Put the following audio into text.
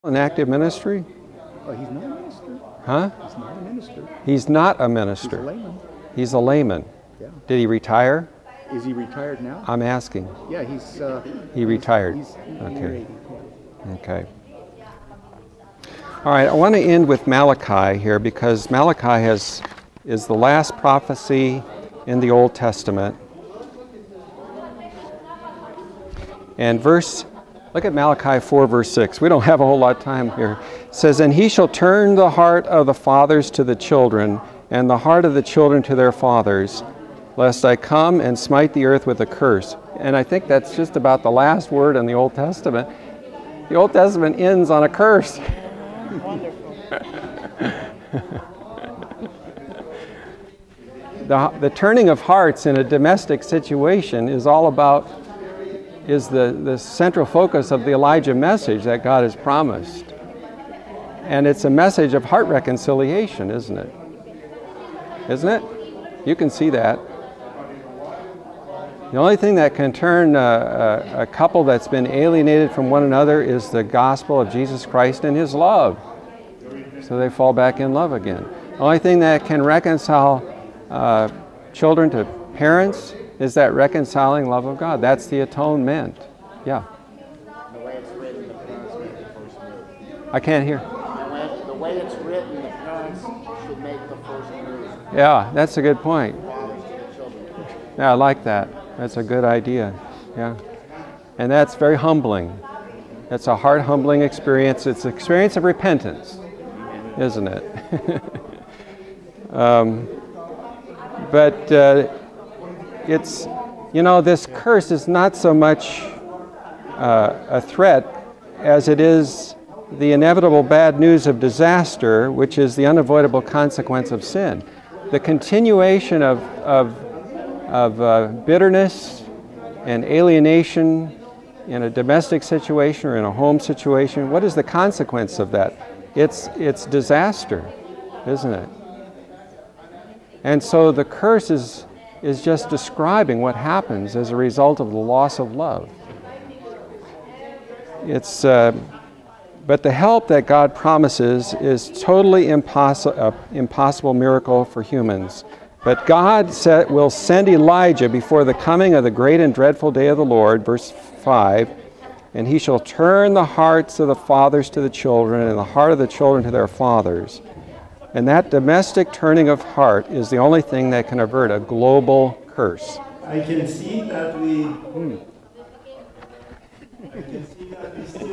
An active ministry? Oh, he's not a minister. Huh? He's not a minister. He's not a minister. He's a layman. He's a layman. Yeah. Did he retire? Is he retired now? I'm asking. Yeah, he's... He retired. He's Okay. Okay. All right, I want to end with Malachi here because Malachi is the last prophecy in the Old Testament. And look at Malachi 4, verse 6. We don't have a whole lot of time here. It says, "And he shall turn the heart of the fathers to the children, and the heart of the children to their fathers, lest I come and smite the earth with a curse." And I think that's just about the last word in the Old Testament. The Old Testament ends on a curse. Wonderful. The turning of hearts in a domestic situation is the central focus of the Elijah message that God has promised. And it's a message of heart reconciliation, isn't it? Isn't it? You can see that. The only thing that can turn a couple that's been alienated from one another is the gospel of Jesus Christ and His love. So they fall back in love again. The only thing that can reconcile children to parents is that reconciling love of God. That's the atonement. Yeah. The way it's written, the parents make the first move. I can't hear. The way it's written, the parents should make the first move. Yeah, that's a good point. Fathers to the children. Yeah, I like that. That's a good idea. Yeah. And that's very humbling. That's a heart humbling experience. It's an experience of repentance, isn't it? But it's, this curse is not so much a threat as it is the inevitable bad news of disaster, which is the unavoidable consequence of sin. The continuation of bitterness and alienation in a domestic situation or in a home situation, what is the consequence of that? It's disaster, isn't it? And so the curse is just describing what happens as a result of the loss of love. But the help that God promises is totally impossible miracle for humans. But God will send Elijah before the coming of the great and dreadful day of the Lord, verse 5, and he shall turn the hearts of the fathers to the children and the heart of the children to their fathers. And that domestic turning of heart is the only thing that can avert a global curse. I can see that we still